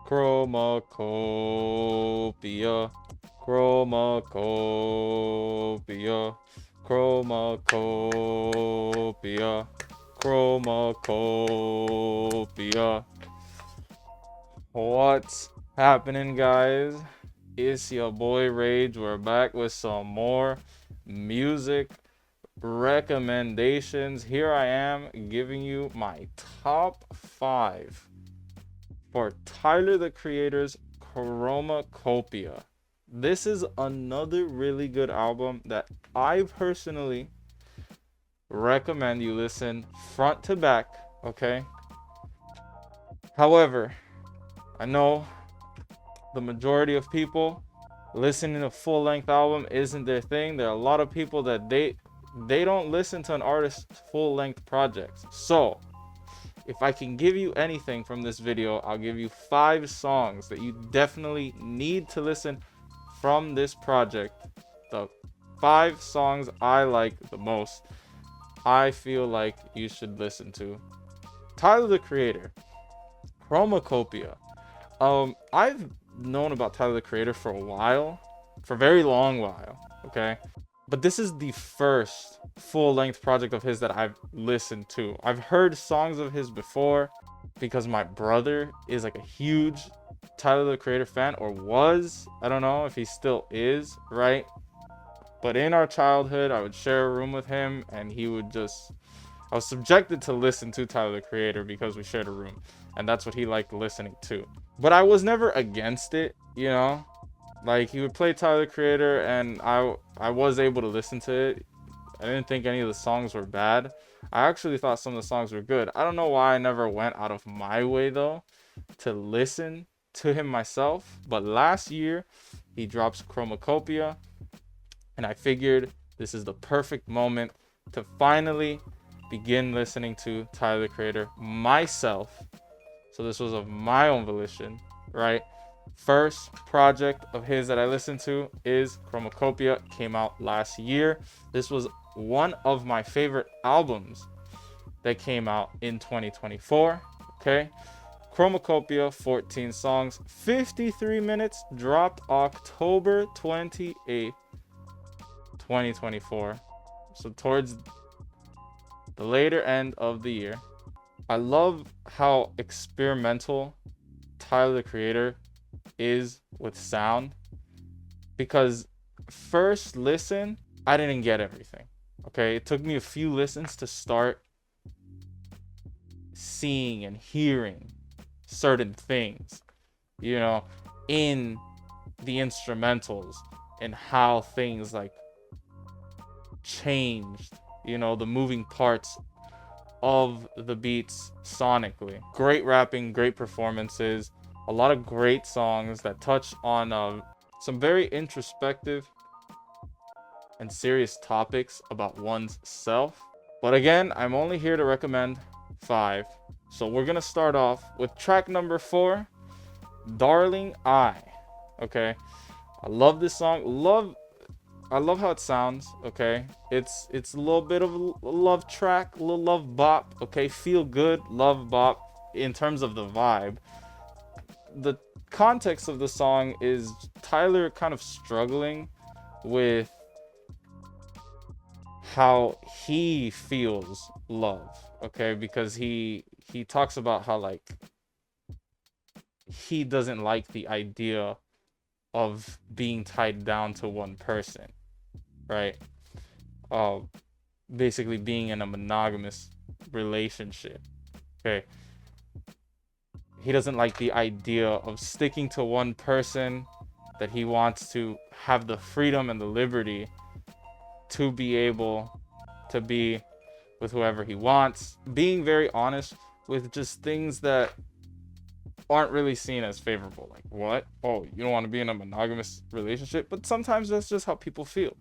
CHROMAKOPIA, CHROMAKOPIA, CHROMAKOPIA, CHROMAKOPIA. What's happening, guys? It's your boy Rage. We're back with some more music recommendations. Here I am giving you my top 5 for Tyler the Creator's CHROMAKOPIA. This is another really good album that I personally recommend you listen front to back, okay? However, I know the majority of people listening to full-length album isn't their thing. There are a lot of people that they don't listen to an artist's full-length projects. So if I can give you anything from this video, I'll give you 5 songs that you definitely need to listen from this project. The 5 songs I like the most, I feel like you should listen to. Tyler the Creator, CHROMAKOPIA. I've known about Tyler the Creator for a while, for a very long while, okay? But this is the first full-length project of his that I've listened to. I've heard songs of his before because my brother is like a huge Tyler the Creator fan, or was. I don't know if he still is, right? But in our childhood, I would share a room with him, and he would just... I was subjected to listen to Tyler the Creator because we shared a room, and that's what he liked listening to. But I was never against it, you know? Like, he would play Tyler the Creator, and I was able to listen to it. I didn't think any of the songs were bad. I actually thought some of the songs were good. I don't know why I never went out of my way, though, to listen to him myself. But last year, he drops CHROMAKOPIA, and I figured this is the perfect moment to finally begin listening to Tyler the Creator myself. So this was of my own volition, right? First project of his that I listened to is CHROMAKOPIA. Came out last year. This was one of my favorite albums that came out in 2024. Okay, CHROMAKOPIA, 14 songs, 53 minutes, dropped October 28th, 2024. So towards the later end of the year. I love how experimental Tyler the Creator is with sound, because first listen, I didn't get everything. Okay, it took me a few listens to start seeing and hearing certain things, you know, in the instrumentals and how things like changed, you know, the moving parts of the beats sonically. Great rapping, great performances, a lot of great songs that touch on some very introspective and serious topics about one's self. But again, I'm only here to recommend 5. So we're gonna start off with track number 4, Darling I. Okay, I love this song. I love how it sounds, okay? It's a little bit of a love track, a little love bop, okay? Feel good, love bop in terms of the vibe. The context of the song is Tyler kind of struggling with how he feels love, okay? Because he talks about how, like, he doesn't like the idea of being tied down to one person, right? Basically being in a monogamous relationship, okay? He doesn't like the idea of sticking to one person, that he wants to have the freedom and the liberty to be able to be with whoever he wants, being very honest with just things that aren't really seen as favorable. Like, what? Oh, you don't want to be in a monogamous relationship? But sometimes that's just how people feel,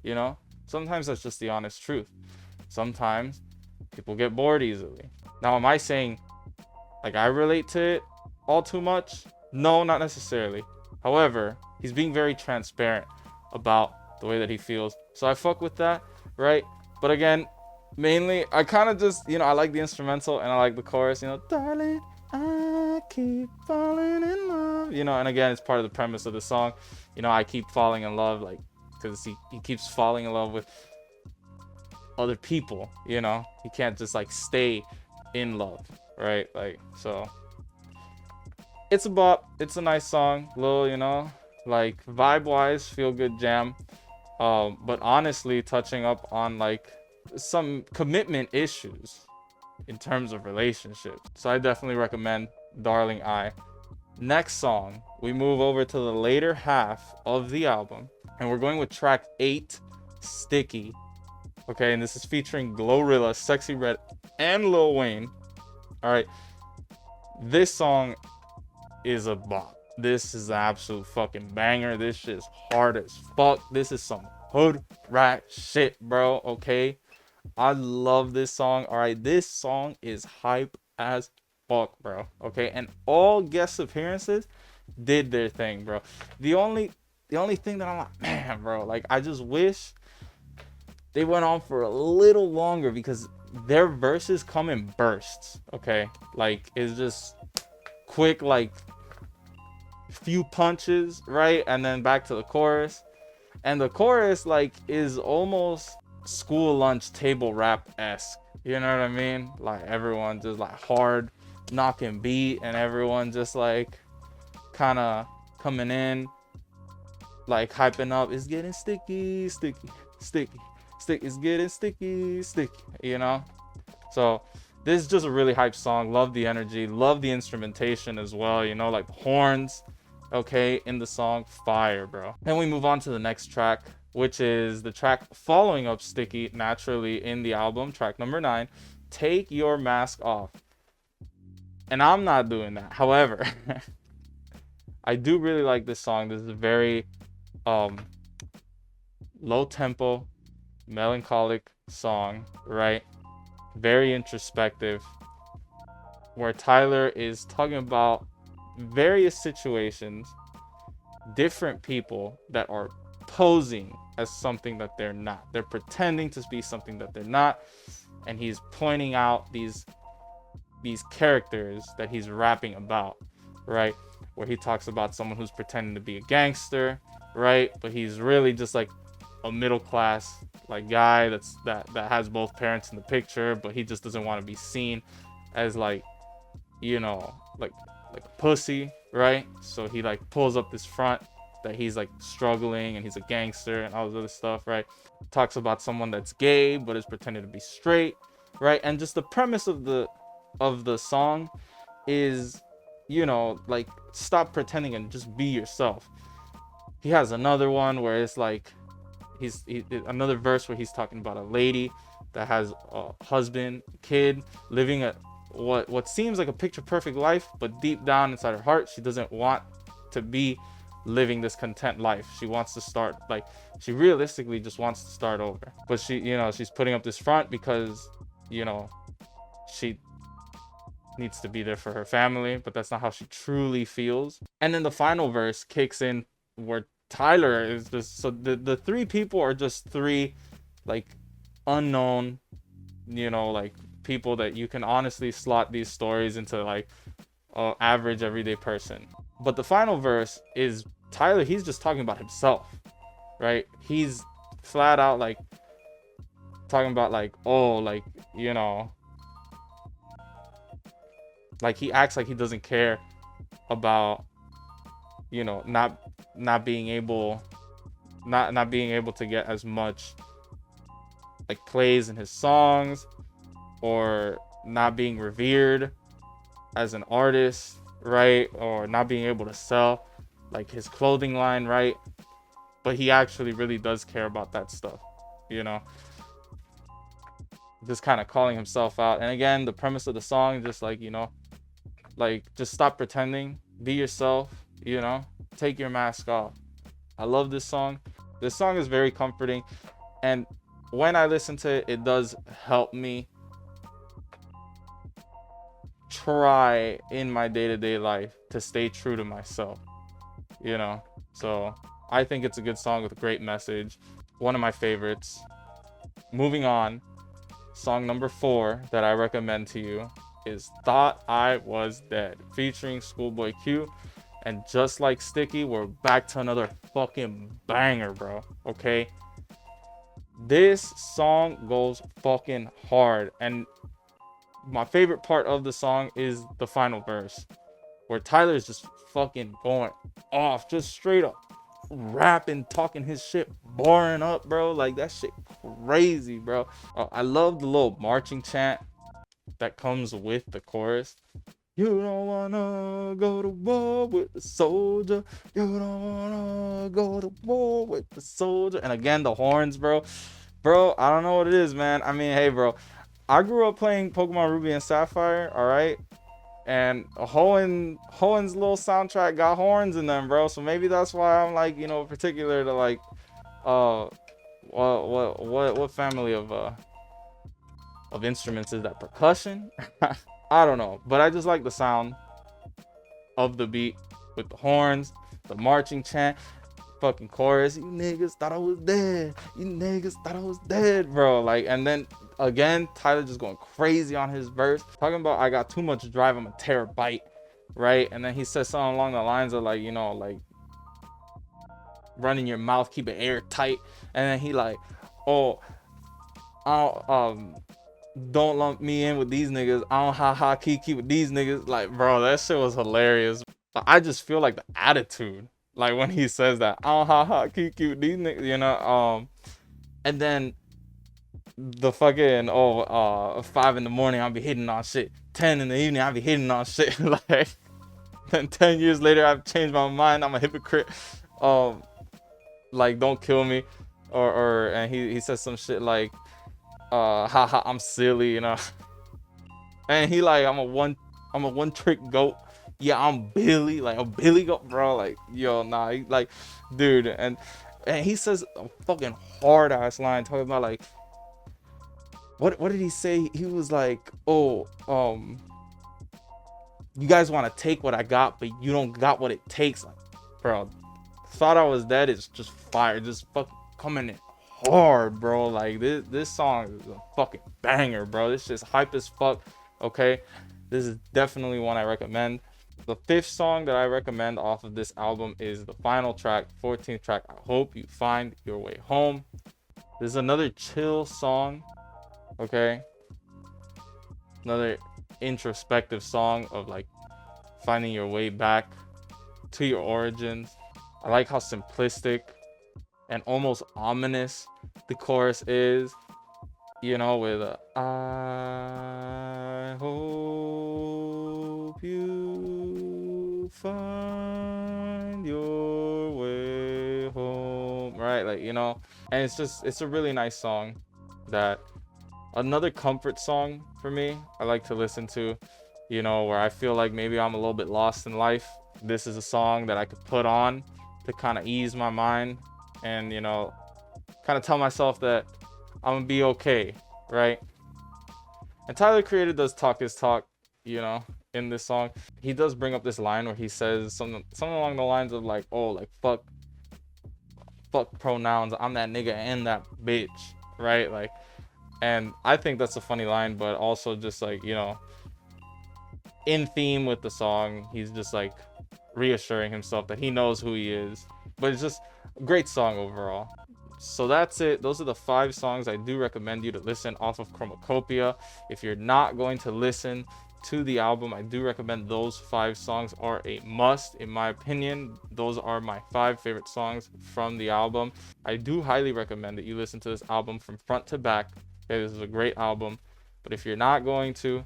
you know? Sometimes that's just the honest truth. Sometimes people get bored easily. Now, am I saying, like, I relate to it all too much? No, not necessarily. However, he's being very transparent about the way that he feels. So I fuck with that, right? But again, mainly, I kind of just, you know, I like the instrumental and I like the chorus, you know, darling, I keep falling in love, you know. And again, it's part of the premise of the song, you know. I keep falling in love, like, because he keeps falling in love with other people, you know. He can't just like stay in love, right? Like, so it's a bop. It's a nice song, little, you know, like vibe wise, feel good jam. But honestly, touching up on like some commitment issues in terms of relationships. So I definitely recommend Darling I. Next song, we move over to the later half of the album, and we're going with track 8, Sticky. Okay, and this is featuring Glorilla, Sexy Red, and Lil Wayne. All right, this song is a bop. This is an absolute fucking banger. This shit's hard as fuck. This is some hood rat shit, bro. Okay, I love this song. All right, this song is hype as fuck, bro. Okay, and all guest appearances did their thing, bro. The only thing that I'm like, man, bro, like I just wish they went on for a little longer, because their verses come in bursts. Okay, like it's just quick, like few punches, right? And then back to the chorus. And the chorus like is almost school lunch table rap-esque. You know what I mean? Like everyone just like hard knocking beat, and everyone just like kind of coming in, like hyping up. It's getting sticky, sticky, sticky, sticky. It's getting sticky, sticky. You know? So this is just a really hype song. Love the energy. Love the instrumentation as well. You know, like the horns, okay, in the song. Fire, bro. Then we move on to the next track, which is the track following up Sticky, naturally, in the album, track number 9, Take Your Mask Off. And I'm not doing that. However, I do really like this song. This is a very low tempo, melancholic song, right? Very introspective, where Tyler is talking about various situations, different people that are posing as something that they're not. They're pretending to be something that they're not, and he's pointing out these characters that he's rapping about, right? Where he talks about someone who's pretending to be a gangster, right? But he's really just like a middle class like guy that has both parents in the picture, but he just doesn't want to be seen as like, you know, like a pussy, right? So he like pulls up this front that he's like struggling and he's a gangster and all this other stuff, right? Talks about someone that's gay but is pretending to be straight, right? And just the premise of the song is, you know, like stop pretending and just be yourself. He has another one where it's like another verse where he's talking about a lady that has a husband, kid, living a what seems like a picture perfect life, but deep down inside her heart she doesn't want to be living this content life. She wants to start, like, she realistically just wants to start over, but she, you know, she's putting up this front because, you know, she needs to be there for her family, but that's not how she truly feels. And then the final verse kicks in where Tyler is just, so the three people are just three like unknown, you know, like people that you can honestly slot these stories into like average everyday person. But the final verse is Tyler, he's just talking about himself, right? He's flat out like talking about like, oh, like, you know, like he acts like he doesn't care about, you know, not being able to get as much like plays in his songs, or not being revered as an artist, right? Or not being able to sell like his clothing line, right? But he actually really does care about that stuff, you know, just kind of calling himself out. And again, the premise of the song, just like, you know, like just stop pretending, be yourself, you know, take your mask off. I love this song. This song is very comforting, and when I listen to it, it does help me try in my day-to-day life to stay true to myself, you know. So I think it's a good song with a great message, one of my favorites. Moving on, song number 4 that I recommend to you is Thought I Was Dead, featuring Schoolboy Q And just like Sticky, we're back to another fucking banger, bro. Okay? This song goes fucking hard. And my favorite part of the song is the final verse, where Tyler's just fucking going off, just straight up rapping, talking his shit, barring up, bro. Like, that shit crazy, bro. I love the little marching chant that comes with the chorus. You don't wanna go to war with the soldier. You don't wanna go to war with the soldier. And again, the horns, bro. Bro, I don't know what it is, man. I mean, hey, bro. I grew up playing Pokemon Ruby and Sapphire, all right? And Hoenn's little soundtrack got horns in them, bro. So maybe that's why I'm like, you know, particular to like, what family of instruments is that? Percussion? I don't know, but I just like the sound of the beat with the horns, the marching chant, fucking chorus. You niggas thought I was dead. You niggas thought I was dead, bro. Like, and then again, Tyler just going crazy on his verse, talking about I got too much drive, I'm a terabyte, right? And then he says something along the lines of like, you know, like running your mouth, keep it airtight. And then he like, oh, don't lump me in with these niggas. I don't ha kiki with these niggas. Like, bro, that shit was hilarious. I just feel like the attitude, like when he says that, I don't ha kiki with these niggas, you know. And then the fucking 5 in the morning I'll be hitting on shit. 10 in the evening I'll be hitting on shit. Like, then 10 years later I've changed my mind. I'm a hypocrite. Like, don't kill me. And he says some shit like, haha, I'm silly, you know. And he like, I'm a one trick goat. Yeah, I'm Billy, like a Billy goat, bro. Like, yo, nah, he, like, dude, and he says a fucking hard ass line talking about like, what did he say? He was like, oh, you guys want to take what I got, but you don't got what it takes. Like, bro, thought I was dead. It's just fire, just fucking coming in hard, bro. Like, this song is a fucking banger, bro. This shit's hype as fuck. Okay, this is definitely one I recommend. The 5th song that I recommend off of this album is the final track, 14th track, I Hope You Find Your Way Home. This is another chill song, okay? Another introspective song of like finding your way back to your origins. I like how simplistic and almost ominous the chorus is, you know, with I hope you find your way home, right? Like, you know, and it's a really nice song. That another comfort song for me, I like to listen to, you know, where I feel like maybe I'm a little bit lost in life. This is a song that I could put on to kind of ease my mind and, you know, kind of tell myself that I'm gonna be okay, right? And Tyler Creator does talk his talk, you know, in this song. He does bring up this line where he says something along the lines of like, oh, like fuck pronouns, I'm that nigga and that bitch, right? Like, and I think that's a funny line, but also just like, you know, in theme with the song, he's just like reassuring himself that he knows who he is. But it's just a great song overall. So that's it. Those are the 5 songs I do recommend you to listen off of CHROMAKOPIA. If you're not going to listen to the album, I do recommend those 5 songs are a must. In my opinion, those are my 5 favorite songs from the album. I do highly recommend that you listen to this album from front to back. Okay, this is a great album. But if you're not going to,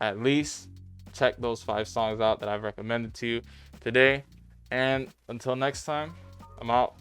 at least check those 5 songs out that I've recommended to you today. And until next time, I'm out.